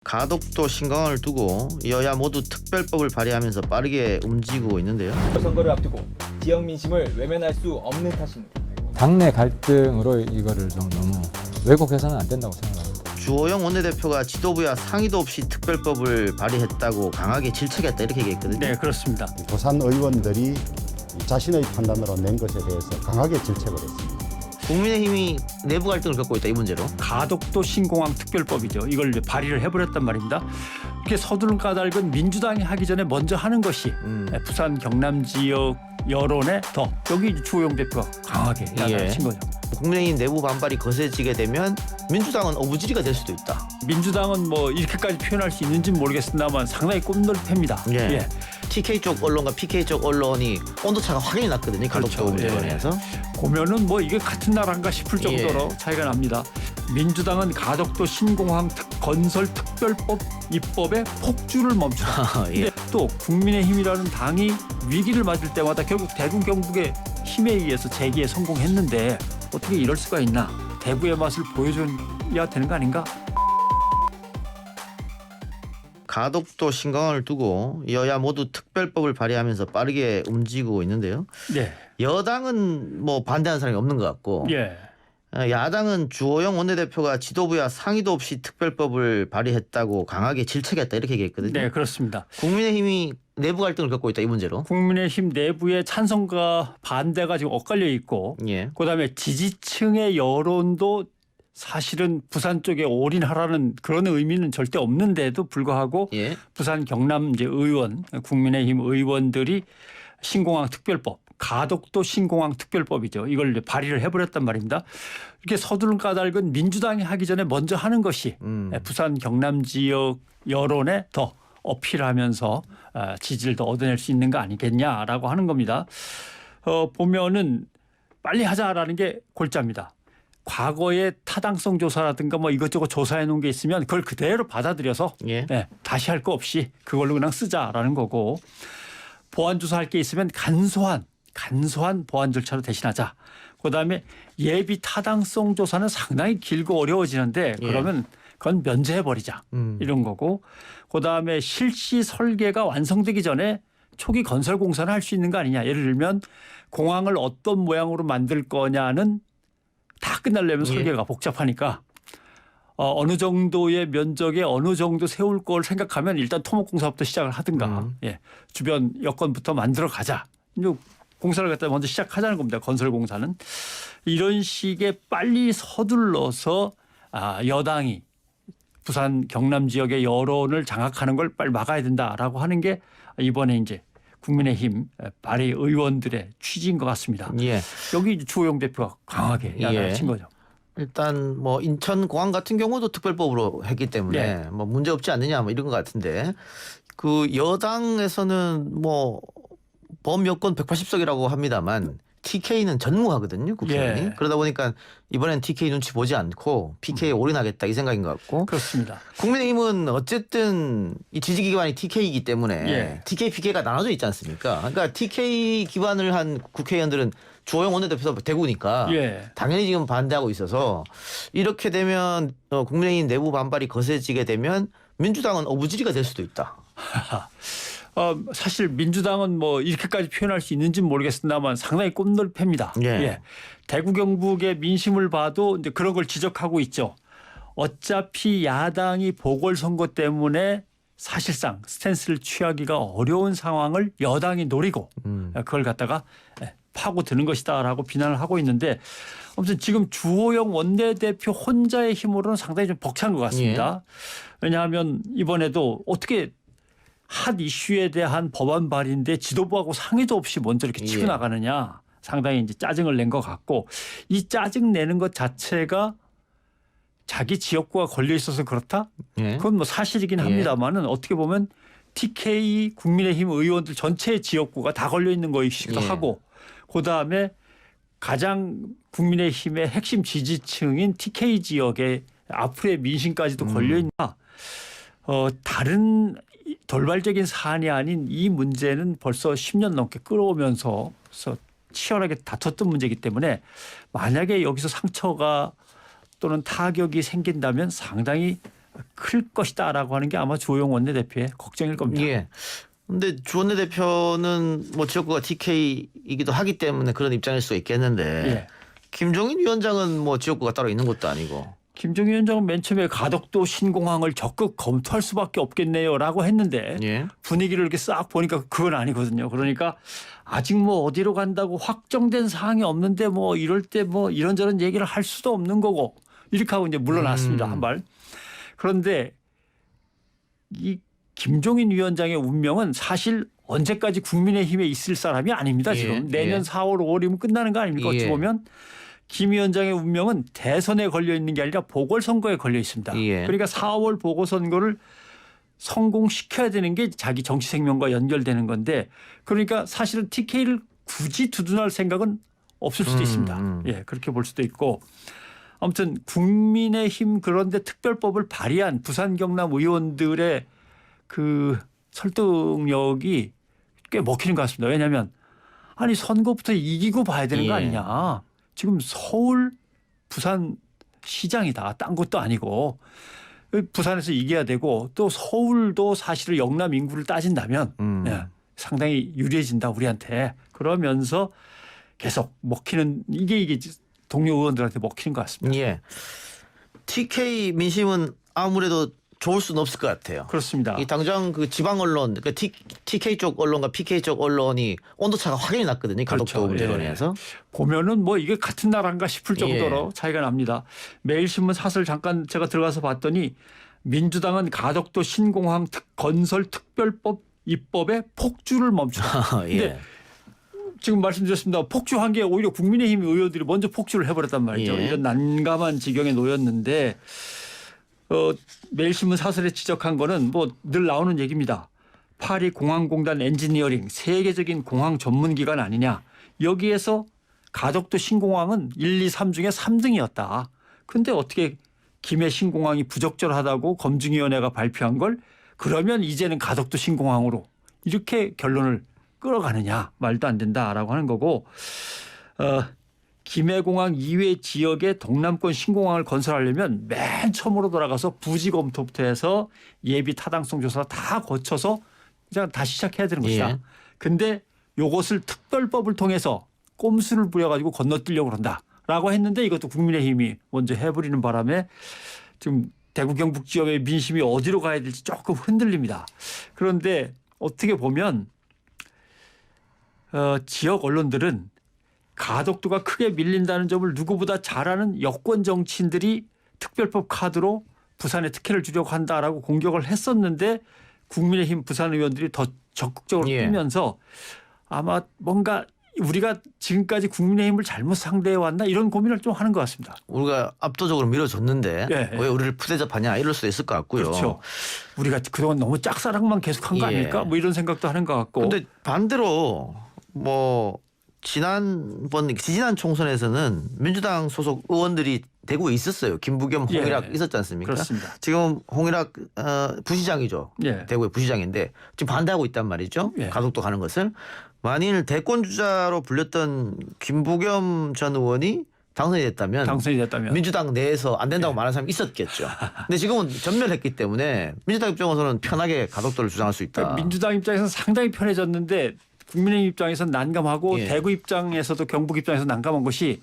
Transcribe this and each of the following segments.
가덕도 신강을 두고 여야 모두 특별법을 발의하면서 빠르게 움직이고 있는데요. 선거를 앞두고 지역 민심을 외면할 수 없는 탓입니다. 당내 갈등으로 이거를 좀 너무 왜곡해서는 안 된다고 생각합니다. 주호영 원내대표가 지도부야 상의도 없이 특별법을 발의했다고 강하게 질책했다 이렇게 얘기했거든요. 네, 그렇습니다. 부산 의원들이 자신의 판단으로 낸 것에 대해서 강하게 질책을 했습니다. 국민의힘이 내부 갈등을 겪고 있다 이 문제로. 가덕도 신공항 특별법이죠. 이걸 이제 발의를 해버렸단 말입니다. 이렇게 서두른 까닭은 민주당이 하기 전에 먼저 하는 것이 부산 경남 지역 여론에 더 여기 주호영 대표가 강하게 야단을 친 거죠. 국민의힘 내부 반발이 거세지게 되면 민주당은 어부지리가 될 수도 있다. 민주당은 뭐 이렇게까지 표현할 수 있는지는 모르겠습니다만 상당히 꼼놀패입니다. 예. TK 쪽 언론과 PK 쪽 언론이 온도차가 확연히 났거든요. 가덕도 문제 관련해서. 보면은 뭐 이게 같은 나라인가 싶을 정도로 차이가 납니다. 민주당은 가덕도 신공항 건설 특별법 입법에 폭주를 멈추다. 근데 또 국민의힘이라는 당이 위기를 맞을 때마다 결국 대구 경북의 힘에 의해서 재기에 성공했는데 어떻게 이럴 수가 있나? 대구의 맛을 보여줘야 되는 거 아닌가? 가덕도 신강을 두고 여야 모두 특별법을 발의하면서 빠르게 움직이고 있는데요. 네. 여당은 뭐 반대하는 사람이 없는 것 같고 예. 야당은 주호영 원내대표가 지도부야 상의도 없이 특별법을 발의했다고 강하게 질책했다 이렇게 얘기했거든요. 네, 그렇습니다. 국민의힘이 내부 갈등을 겪고 있다 이 문제로. 국민의힘 내부의 찬성과 반대가 지금 엇갈려 있고 그다음에 지지층의 여론도 사실은 부산 쪽에 올인하라는 그런 의미는 절대 없는데도 불구하고 부산 경남 이제 의원 국민의힘 의원들이 신공항 특별법 가덕도 신공항 특별법이죠. 이걸 이제 발의를 해버렸단 말입니다. 이렇게 서두른 까닭은 민주당이 하기 전에 먼저 하는 것이 부산 경남 지역 여론에 더 어필하면서 지지를 더 얻어낼 수 있는 거 아니겠냐라고 하는 겁니다. 보면은 빨리 하자라는 게 골자입니다. 과거의 타당성 조사라든가 뭐 이것저것 조사해 놓은 게 있으면 그걸 그대로 받아들여서 다시 할 거 없이 그걸로 그냥 쓰자라는 거고 보완 조사할 게 있으면 간소한 보완 절차로 대신하자. 그다음에 예비 타당성 조사는 상당히 길고 어려워지는데 그러면 그건 면제해버리자 이런 거고 그다음에 실시 설계가 완성되기 전에 초기 건설 공사는 할 수 있는 거 아니냐. 예를 들면 공항을 어떤 모양으로 만들 거냐는 다 끝나려면 설계가 복잡하니까 어느 정도의 면적에 어느 정도 세울 걸 생각하면 일단 토목공사부터 시작을 하든가 주변 여건부터 만들어 가자. 공사를 갖다 먼저 시작하자는 겁니다. 건설공사는. 이런 식의 빨리 서둘러서 여당이 부산 경남 지역의 여론을 장악하는 걸 빨리 막아야 된다라고 하는 게 이번에 이제 국민의힘 발의 의원들의 취지인 것 같습니다. 여기 주호영 대표가 강하게 야단을 친 거죠. 일단 뭐 인천공항 같은 경우도 특별법으로 했기 때문에 뭐 문제 없지 않느냐 뭐 이런 것 같은데 그 여당에서는 뭐 범여권 180석이라고 합니다만 TK는 전무하거든요. 국회의원이. 그러다 보니까 이번엔 TK 눈치 보지 않고 PK에 올인하겠다 이 생각인 것 같고. 그렇습니다. 국민의힘은 어쨌든 이 지지기관이 TK이기 때문에 TK, PK가 나눠져 있지 않습니까? 그러니까 TK 기반을 한 국회의원들은 주호영 원내대표 대구니까 당연히 지금 반대하고 있어서 이렇게 되면 국민의힘 내부 반발이 거세지게 되면 민주당은 어부지리가 될 수도 있다. 사실 민주당은 뭐 이렇게까지 표현할 수 있는지는 모르겠습니다만 상당히 꼼놀패입니다. 대구 경북의 민심을 봐도 이제 그런 걸 지적하고 있죠. 어차피 야당이 보궐선거 때문에 사실상 스탠스를 취하기가 어려운 상황을 여당이 노리고 그걸 갖다가 파고드는 것이다라고 비난을 하고 있는데 아무튼 지금 주호영 원내대표 혼자의 힘으로는 상당히 좀 벅찬 것 같습니다. 왜냐하면 이번에도 어떻게 핫 이슈에 대한 법안 발의인데 지도부하고 상의도 없이 먼저 이렇게 치고 나가느냐 상당히 이제 짜증을 낸 것 같고 이 짜증 내는 것 자체가 자기 지역구가 걸려 있어서 그렇다? 그건 뭐 사실이긴 합니다만은 어떻게 보면 TK 국민의힘 의원들 전체의 지역구가 다 걸려 있는 것이기도 하고 그다음에 가장 국민의힘의 핵심 지지층인 TK 지역의 앞으로의 민심까지도 걸려 있나? 다른 돌발적인 사안이 아닌 이 문제는 벌써 10년 넘게 끌어오면서 치열하게 다퉜던 문제이기 때문에 만약에 여기서 상처가 또는 타격이 생긴다면 상당히 클 것이다라고 하는 게 아마 주호영 원내대표의 걱정일 겁니다. 예. 근데 주 원내대표는 뭐 지역구가 TK이기도 하기 때문에 그런 입장일 수 있겠는데 예. 김종인 위원장은 뭐 지역구가 따로 있는 것도 아니고. 김종인 위원장은 맨 처음에 가덕도 신공항을 적극 검토할 수밖에 없겠네요라고 했는데 예. 분위기를 이렇게 싹 보니까 그건 아니거든요. 그러니까 아직 뭐 어디로 간다고 확정된 사항이 없는데 뭐 이럴 때 뭐 이런저런 얘기를 할 수도 없는 거고 이렇게 하고 이제 물러났습니다. 한 발. 그런데 이 김종인 위원장의 운명은 사실 언제까지 국민의힘에 있을 사람이 아닙니다. 지금 예. 내년 4월 5월이면 끝나는 거 아닙니까? 어찌 예. 보면 김 위원장의 운명은 대선에 걸려 있는 게 아니라 보궐선거에 걸려 있습니다. 예. 그러니까 4월 보궐선거를 성공시켜야 되는 게 자기 정치 생명과 연결되는 건데 그러니까 사실은 TK를 굳이 두둔할 생각은 없을 수도 있습니다. 예, 그렇게 볼 수도 있고 아무튼 국민의힘 그런데 특별법을 발의한 부산 경남 의원들의 그 설득력이 꽤 먹히는 것 같습니다. 왜냐하면 아니 선거부터 이기고 봐야 되는 거 예. 아니냐. 지금 서울 부산 시장이다. 딴 것도 아니고 부산에서 이겨야 되고 또 서울도 사실은 영남 인구를 따진다면 예, 상당히 유리해진다 우리한테. 그러면서 계속 먹히는 이게 동료 의원들한테 먹히는 것 같습니다. 예. TK 민심은 아무래도 좋을 수는 없을 것 같아요. 그렇습니다. 이 당장 그 지방 언론, 그러니까 TK 쪽 언론과 PK 쪽 언론이 온도차가 확연히 났거든요. 가덕도 그렇죠. 문제론에서. 보면은 뭐 이게 같은 나라인가 싶을 정도로 차이가 납니다. 매일신문 사설 잠깐 제가 들어가서 봤더니 민주당은 가덕도 신공항 건설 특별법 입법에 폭주를 멈추다. 예. 근데 지금 말씀드렸습니다. 폭주한 게 오히려 국민의힘 의원들이 먼저 폭주를 해버렸단 말이죠. 예. 이런 난감한 지경에 놓였는데 매일신문 사설에 지적한 거는 뭐 늘 나오는 얘기입니다. 파리 공항공단 엔지니어링 세계적인 공항 전문기관 아니냐. 여기에서 가덕도 신공항은 1, 2, 3 중에 3등이었다. 그런데 어떻게 김해 신공항이 부적절하다고 검증위원회가 발표한 걸 그러면 이제는 가덕도 신공항으로 이렇게 결론을 끌어가느냐. 말도 안 된다라고 하는 거고 김해공항 이외 지역에 동남권 신공항을 건설하려면 맨 처음으로 돌아가서 부지 검토부터 해서 예비 타당성 조사 다 거쳐서 그냥 다시 시작해야 되는 것이다. 예. 근데 요것을 특별법을 통해서 꼼수를 부려가지고 건너뛰려고 그런다라고 했는데 이것도 국민의힘이 먼저 해버리는 바람에 지금 대구 경북 지역의 민심이 어디로 가야 될지 조금 흔들립니다. 그런데 어떻게 보면 지역 언론들은 가덕도가 크게 밀린다는 점을 누구보다 잘 아는 여권 정치인들이 특별법 카드로 부산에 특혜를 주려고 한다라고 공격을 했었는데 국민의힘 부산 의원들이 더 적극적으로 뛰면서 아마 뭔가 우리가 지금까지 국민의힘을 잘못 상대해 왔나 이런 고민을 좀 하는 것 같습니다. 우리가 압도적으로 밀어줬는데 예. 왜 우리를 푸대접하냐 이럴 수도 있을 것 같고요. 그렇죠. 우리가 그동안 너무 짝사랑만 계속한 거 예. 아닐까 뭐 이런 생각도 하는 것 같고. 근데 반대로 뭐 지난번 지지난 총선에서는 민주당 소속 의원들이 대구에 있었어요. 김부겸 홍일학 예. 있었지 않습니까? 그렇습니다. 지금 홍일학 부시장이죠. 예. 대구의 부시장인데 지금 반대하고 있단 말이죠. 예. 가덕도 가는 것을. 만일 대권 주자로 불렸던 김부겸 전 의원이 당선이 됐다면 민주당 내에서 안 된다고 말하는 사람이 있었겠죠. 근데 지금은 전멸했기 때문에 민주당 입장에서는 편하게 가덕도를 주장할 수 있다. 민주당 입장에서는 상당히 편해졌는데 국민의힘 입장에서는 난감하고 예. 대구 입장에서도 경북 입장에서 난감한 것이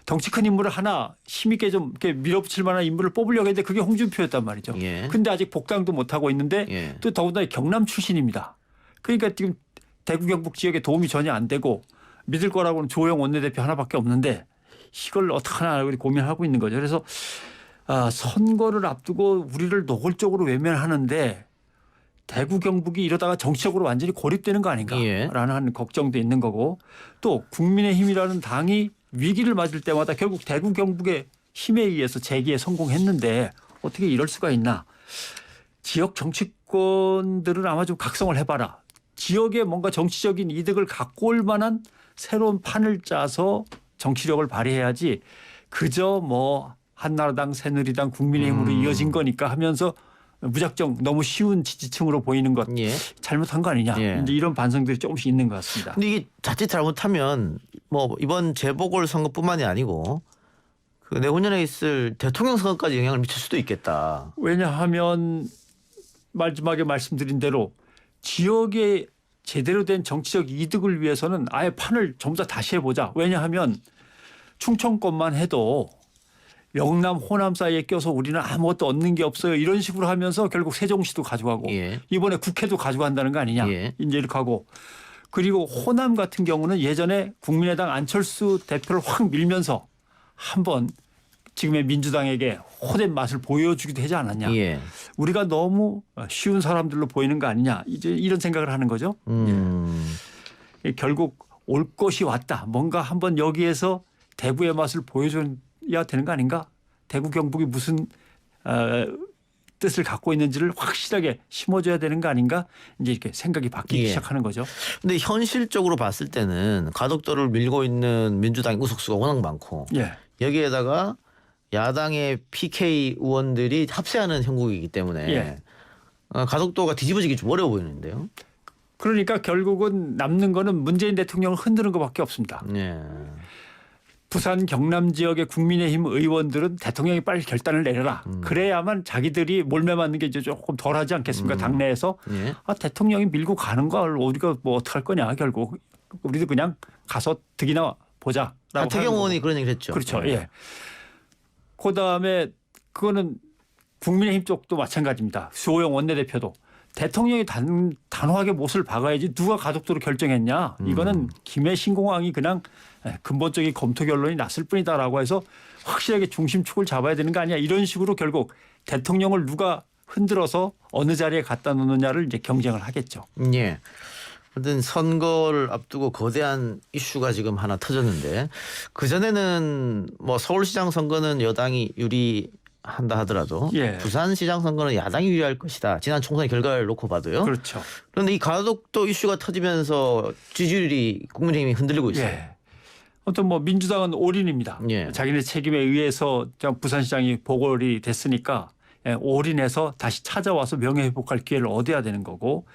덩치 큰 인물을 하나 힘있게 좀 이렇게 밀어붙일 만한 인물을 뽑으려고 했는데 그게 홍준표였단 말이죠. 예. 근데 아직 복당도 못하고 있는데 예. 또 더군다나 경남 출신입니다. 그러니까 지금 대구 경북 지역에 도움이 전혀 안 되고 믿을 거라고는 주호영 원내대표 하나밖에 없는데 이걸 어떡하나 고민하고 있는 거죠. 그래서 선거를 앞두고 우리를 노골적으로 외면하는데 대구 경북이 이러다가 정치적으로 완전히 고립되는 거 아닌가라는 걱정도 있는 거고 또 국민의힘이라는 당이 위기를 맞을 때마다 결국 대구 경북의 힘에 의해서 재기에 성공했는데 어떻게 이럴 수가 있나. 지역 정치권들은 아마 좀 각성을 해봐라. 지역에 뭔가 정치적인 이득을 갖고 올 만한 새로운 판을 짜서 정치력을 발휘해야지 그저 뭐 한나라당 새누리당 국민의힘으로 이어진 거니까 하면서 무작정 너무 쉬운 지지층으로 보이는 것 예. 잘못한 거 아니냐. 예. 이제 이런 반성들이 조금씩 있는 것 같습니다. 근데 이게 자칫 잘못하면 뭐 이번 재보궐 선거뿐만이 아니고 그 내후년에 있을 대통령 선거까지 영향을 미칠 수도 있겠다. 왜냐하면 마지막에 말씀드린 대로 지역의 제대로 된 정치적 이득을 위해서는 아예 판을 전부 다 다시 해보자. 왜냐하면 충청권만 해도 영남, 호남 사이에 껴서 우리는 아무것도 얻는 게 없어요. 이런 식으로 하면서 결국 세종시도 가져가고 예. 이번에 국회도 가져간다는 거 아니냐. 예. 이제 이렇게 하고. 그리고 호남 같은 경우는 예전에 국민의당 안철수 대표를 확 밀면서 한번 지금의 민주당에게 호된 맛을 보여주기도 하지 않았냐. 예. 우리가 너무 쉬운 사람들로 보이는 거 아니냐. 이제 이런 생각을 하는 거죠. 결국 올 것이 왔다. 뭔가 한번 여기에서 대구의 맛을 보여줘야 되는 거 아닌가. 대구 경북이 무슨 뜻을 갖고 있는지를 확실하게 심어줘야 되는 거 아닌가. 이제 이렇게 생각이 바뀌기 예. 시작하는 거죠. 근데 현실적으로 봤을 때는 가덕도를 밀고 있는 민주당의 의석수가 워낙 많고 예. 여기에다가 야당의 PK 의원들이 합세하는 형국이기 때문에 예. 가덕도가 뒤집어지기 좀 어려워 보이는데요. 그러니까 결국은 남는 거는 문재인 대통령을 흔드는 것밖에 없습니다. 예. 부산 경남 지역의 국민의힘 의원들은 대통령이 빨리 결단을 내려라. 그래야만 자기들이 몰매 맞는 게 이제 조금 덜하지 않겠습니까? 당내에서. 예. 대통령이 밀고 가는 걸 우리가 뭐 어떡할 거냐. 결국 우리도 그냥 가서 득이나 보자. 하태경 의원이 그런 얘기를 했죠. 그렇죠. 예. 그다음에 그거는 국민의힘 쪽도 마찬가지입니다. 수호영 원내대표도 대통령이 단호하게 못을 박아야지 누가 가덕도로 결정했냐. 이거는 김해 신공항이 그냥 근본적인 검토 결론이 났을 뿐이다라고 해서 확실하게 중심축을 잡아야 되는 거 아니야. 이런 식으로 결국 대통령을 누가 흔들어서 어느 자리에 갖다 놓느냐를 이제 경쟁을 하겠죠. 예. 아무튼 선거를 앞두고 거대한 이슈가 지금 하나 터졌는데 그전에는 뭐 서울시장 선거는 여당이 유리한다 하더라도 예. 부산시장 선거는 야당이 유리할 것이다. 지난 총선 결과를 놓고 봐도요. 그렇죠. 그런데 이 가덕도 이슈가 터지면서 지지율이 국민의힘이 흔들리고 있어요. 예. 아무튼 뭐 민주당은 올인입니다. 예. 자기네 책임에 의해서 부산시장이 보궐이 됐으니까 올인해서 다시 찾아와서 명예회복할 기회를 얻어야 되는 거고.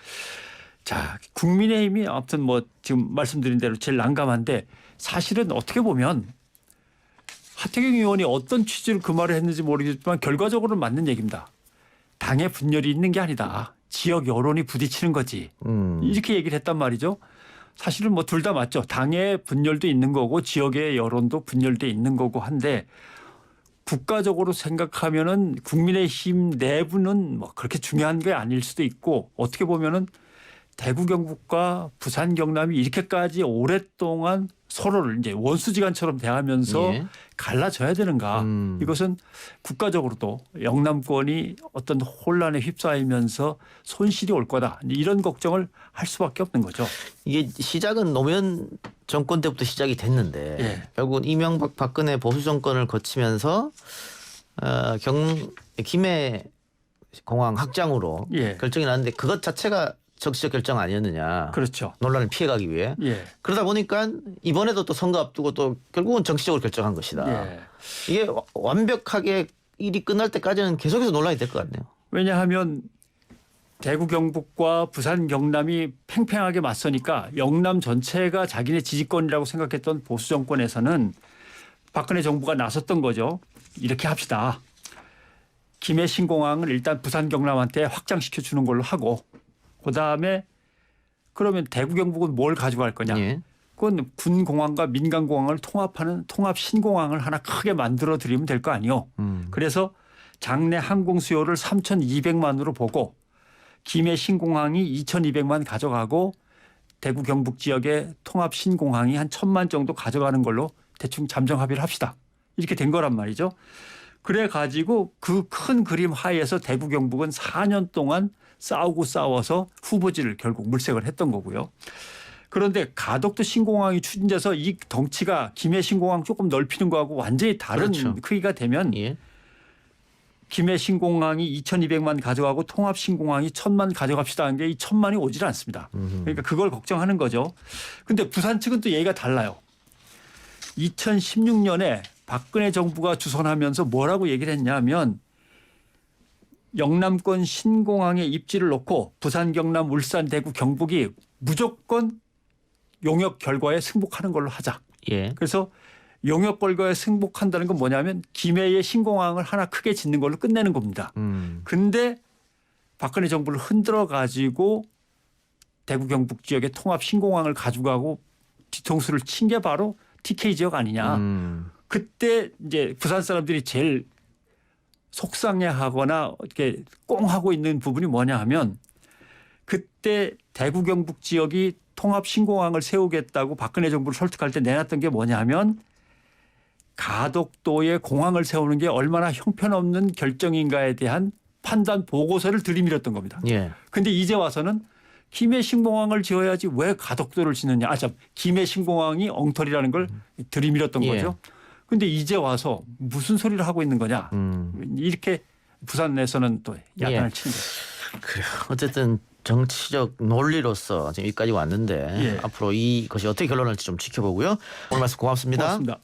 자, 국민의힘이 아무튼 뭐 지금 말씀드린 대로 제일 난감한데 사실은 어떻게 보면 하태경 의원이 어떤 취지로 그 말을 했는지 모르겠지만 결과적으로는 맞는 얘기입니다. 당의 분열이 있는 게 아니다. 지역 여론이 부딪히는 거지. 이렇게 얘기를 했단 말이죠. 사실은 뭐 둘 다 맞죠. 당의 분열도 있는 거고 지역의 여론도 분열돼 있는 거고 한데 국가적으로 생각하면은 국민의힘 내부는 뭐 그렇게 중요한 게 아닐 수도 있고 어떻게 보면은 대구 경북과 부산 경남이 이렇게까지 오랫동안 서로를 이제 원수지간처럼 대하면서 예. 갈라져야 되는가. 이것은 국가적으로도 영남권이 어떤 혼란에 휩싸이면서 손실이 올 거다. 이런 걱정을 할 수밖에 없는 거죠. 이게 시작은 노무현 정권 때부터 시작이 됐는데 예. 결국은 이명박 박근혜 보수 정권을 거치면서 김해 공항 확장으로 예. 결정이 났는데 그것 자체가 정치적 결정 아니었느냐. 그렇죠. 논란을 피해가기 위해. 예. 그러다 보니까 이번에도 또 선거 앞두고 또 결국은 정치적으로 결정한 것이다. 예. 이게 완벽하게 일이 끝날 때까지는 계속해서 논란이 될 것 같네요. 왜냐하면 대구 경북과 부산 경남이 팽팽하게 맞서니까 영남 전체가 자기네 지지권이라고 생각했던 보수 정권에서는 박근혜 정부가 나섰던 거죠. 이렇게 합시다. 김해 신공항을 일단 부산 경남한테 확장시켜 주는 걸로 하고 그다음에 그러면 대구 경북은 뭘 가져갈 거냐. 예. 그건 군공항과 민간공항을 통합하는 통합 신공항을 하나 크게 만들어 드리면 될 거 아니요. 그래서 장내 항공 수요를 3,200만으로 보고 김해 신공항이 2,200만 가져가고 대구 경북 지역의 통합 신공항이 한 1,000만 정도 가져가는 걸로 대충 잠정 합의를 합시다. 이렇게 된 거란 말이죠. 그래 가지고 그 큰 그림 하에서 대구 경북은 4년 동안 싸우고 싸워서 후보지를 결국 물색을 했던 거고요. 그런데 가덕도 신공항이 추진돼서 이 덩치가 김해 신공항 조금 넓히는 거하고 완전히 다른 그렇죠. 크기가 되면 예. 김해 신공항이 2,200만 가져가고 통합 신공항이 1,000만 가져갑시다 하는 게 이 1,000만이 오질 않습니다. 그러니까 그걸 걱정하는 거죠. 그런데 부산 측은 또 얘기가 달라요. 2016년에 박근혜 정부가 주선하면서 뭐라고 얘기를 했냐면 영남권 신공항에 입지를 놓고 부산, 경남, 울산, 대구, 경북이 무조건 용역 결과에 승복하는 걸로 하자. 예. 그래서 용역 벌거에 승복한다는 건 뭐냐면 김해의 신공항을 하나 크게 짓는 걸로 끝내는 겁니다. 근데 박근혜 정부를 흔들어 가지고 대구 경북 지역의 통합 신공항을 가져가고 뒤통수를 친 게 바로 TK 지역 아니냐. 그때 이제 부산 사람들이 제일 속상해하거나 이렇게 꽁하고 있는 부분이 뭐냐 하면 그때 대구 경북 지역이 통합 신공항을 세우겠다고 박근혜 정부를 설득할 때 내놨던 게 뭐냐 하면 가덕도에 공항을 세우는 게 얼마나 형편없는 결정인가에 대한 판단 보고서를 들이밀었던 겁니다. 예. 근데 이제 와서는 김해 신공항을 지어야지 왜 가덕도를 짓느냐. 김해 신공항이 엉터리라는 걸 들이밀었던 예. 거죠. 근데 이제 와서 무슨 소리를 하고 있는 거냐. 이렇게 부산에서는 또 야단을 예. 치는 거죠. 그래요. 어쨌든 정치적 논리로서 지금 여기까지 왔는데 예. 앞으로 이것이 어떻게 결론날지 좀 지켜보고요. 오늘 말씀 고맙습니다. 고맙습니다.